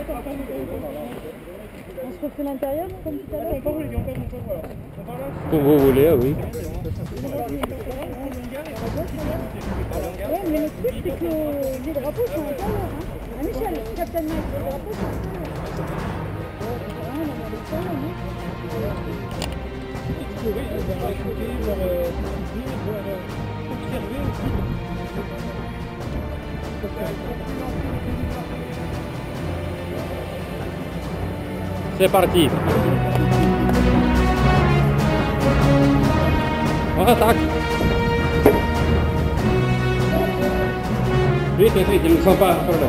On se refait l'intérieur comme tout à l'heure. Comme vous voulez, ah oui. Ouais, mais le truc c'est que les drapeaux sont à l'intérieur. Hein. Michel, Captain Mike, les drapeaux sont à l'intérieur. C'est parti. On attaque. Vite, vite, ils ne sont pas encore là.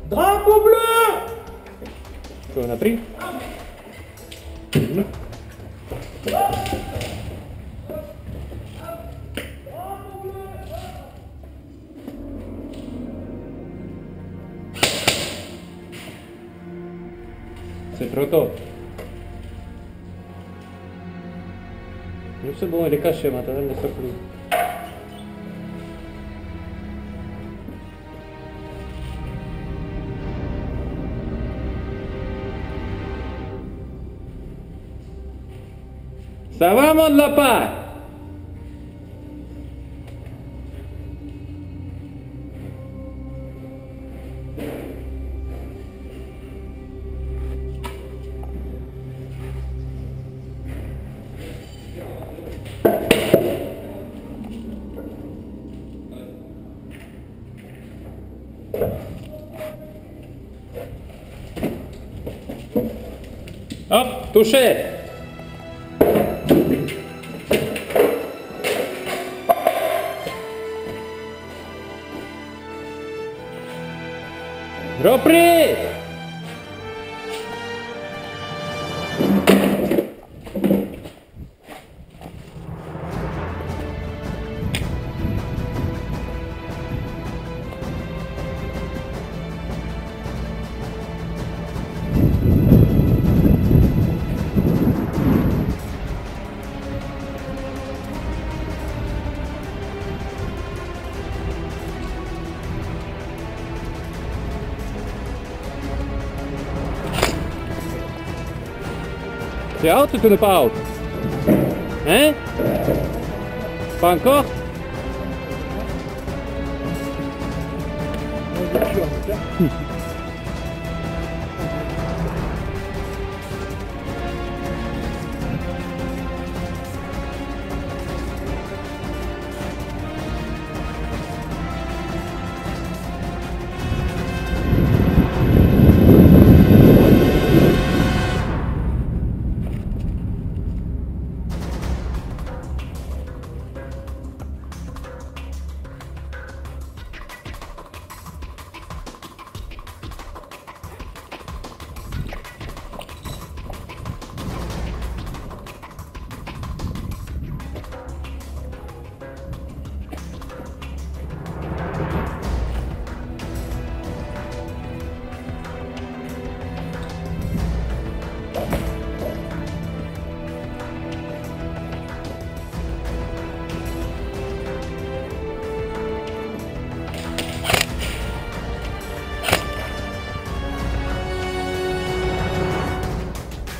Drapeau bleu! On a pris. C'est trop tôt. C'est bon, il est caché maintenant, il ne sort plus. Ça va, mon lapin? Hop, touché. Repris. T'es out ou tu n'es pas out? Hein? Pas encore?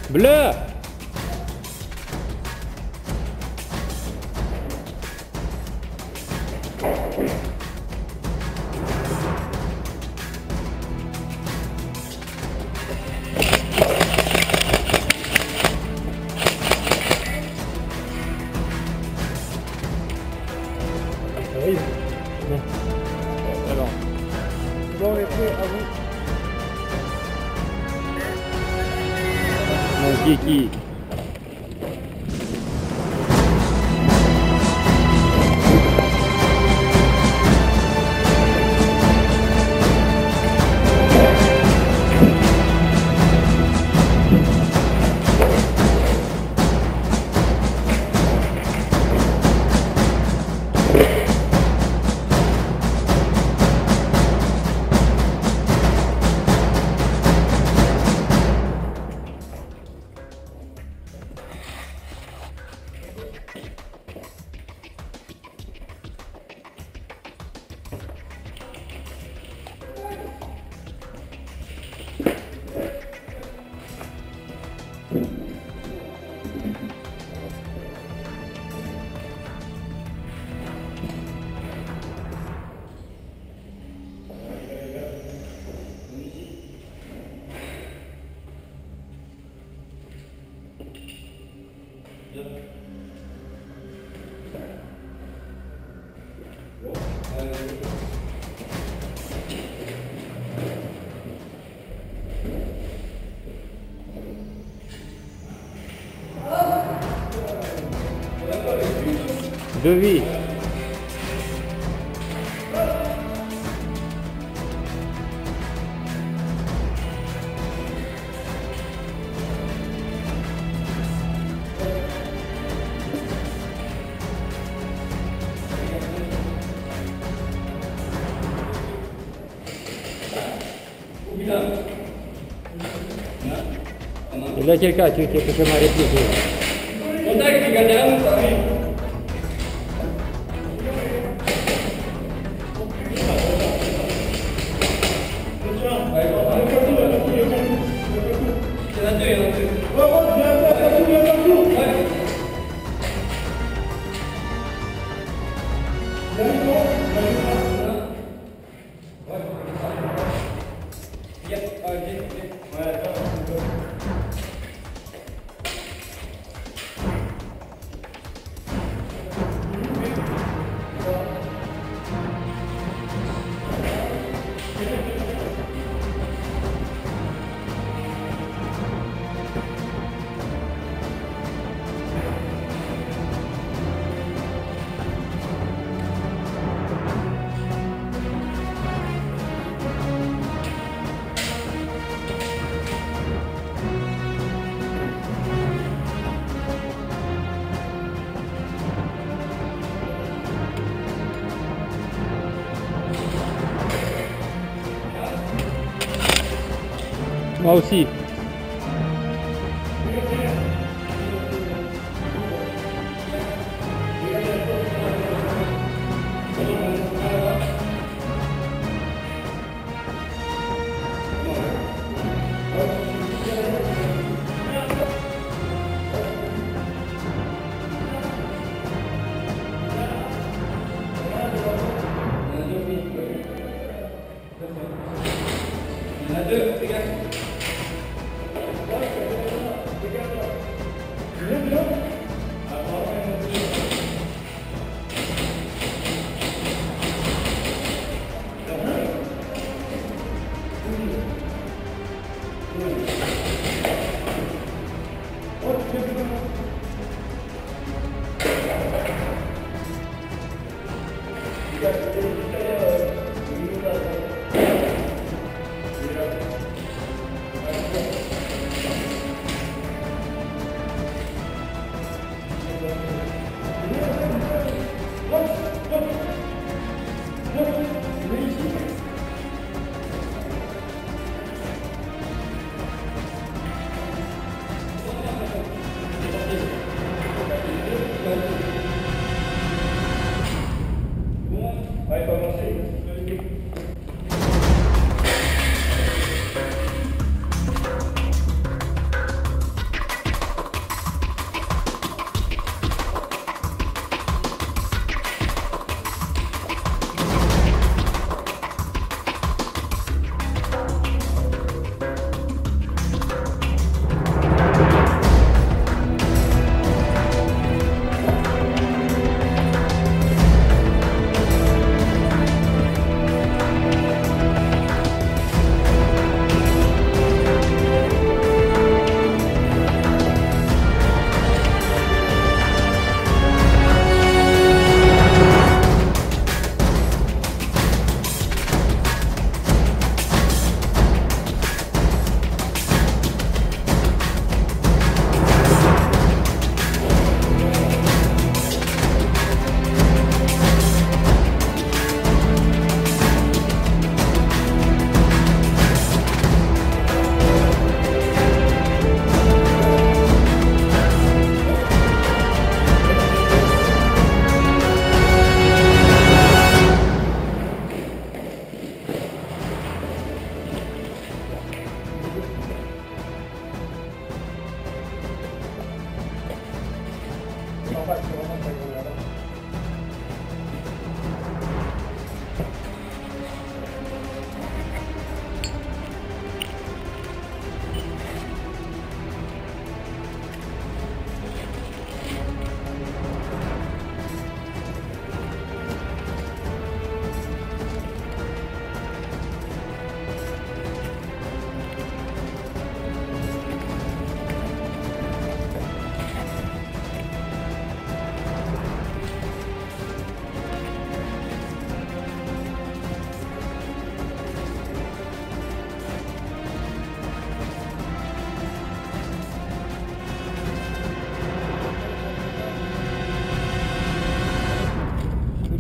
Bleu. Oh, Kiki. Devis. Bila cerca mai repede. Contact ganhar moi aussi.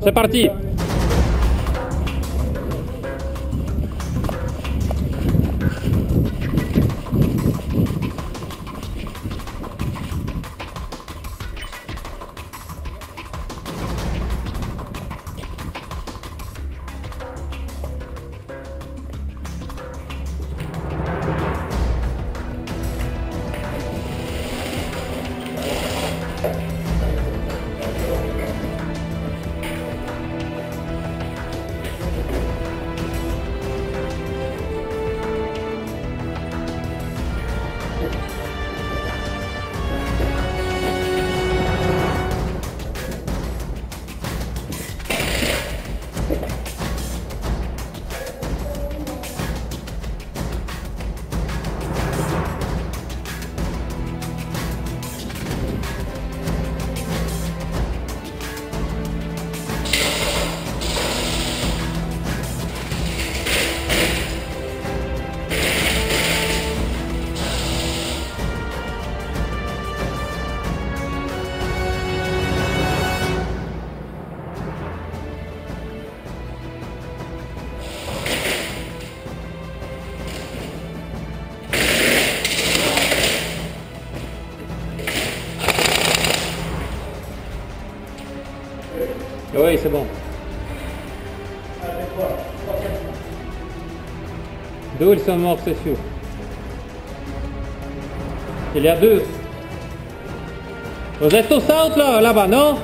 C'est parti. Oui, c'est bon. Deux, ils sont morts, c'est sûr. Il y a deux. Vous êtes tous out là-bas, non?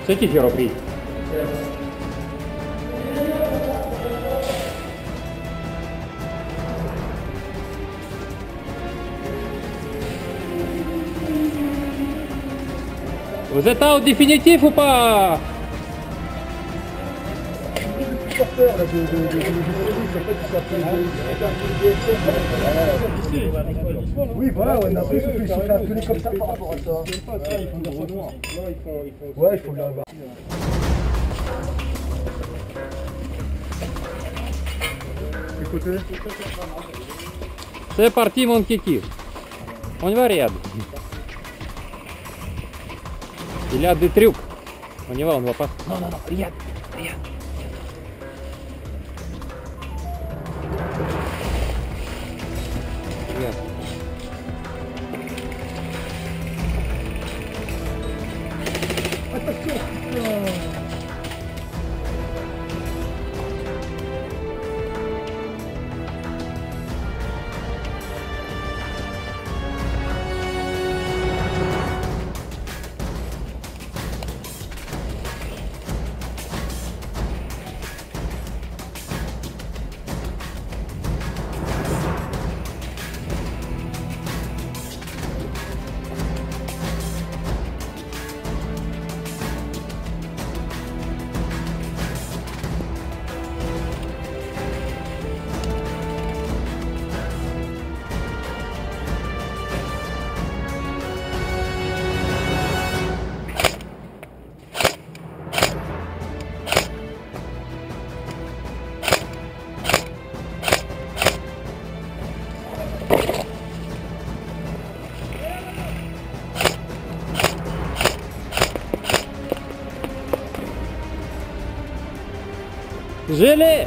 C'est qui a repris? Vous êtes out définitif ou pas? Oui, voilà, ouais, mais après, ils sont fait appeler comme ça par rapport à ça. Ouais, il faut le revoir. Écoutez. C'est parti, mon kiki. On y va, Riyad. Il y a des trucs. On y va, on va pas. Non, non, non, Riyad. Riyad. Riyad. Je l'ai.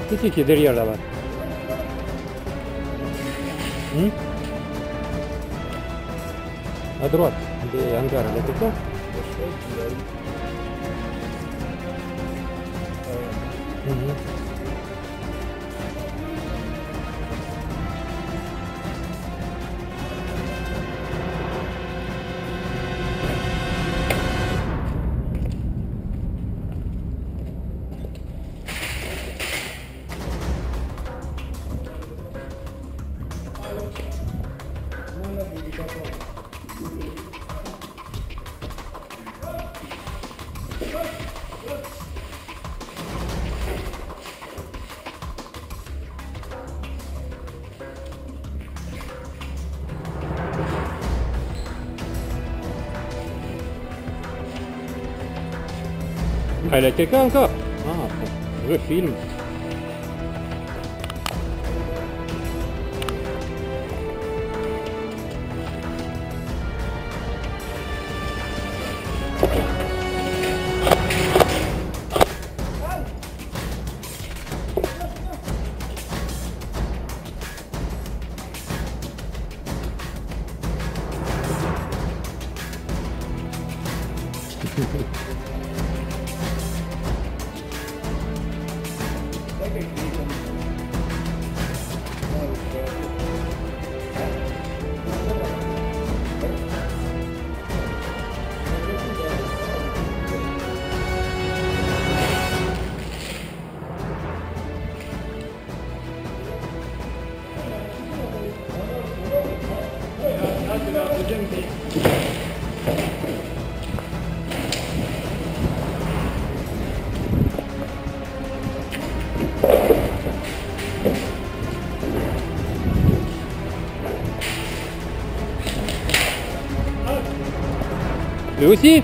C'est qui est derrière là-bas? À droite, des hangars, il était quoi? Mhm. Ah, il y a quelqu'un encore? Ah, je filme. Lui aussi?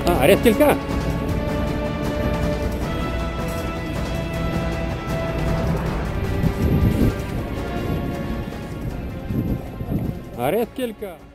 Ah, arrête quelqu'un! Arrête quelqu'un!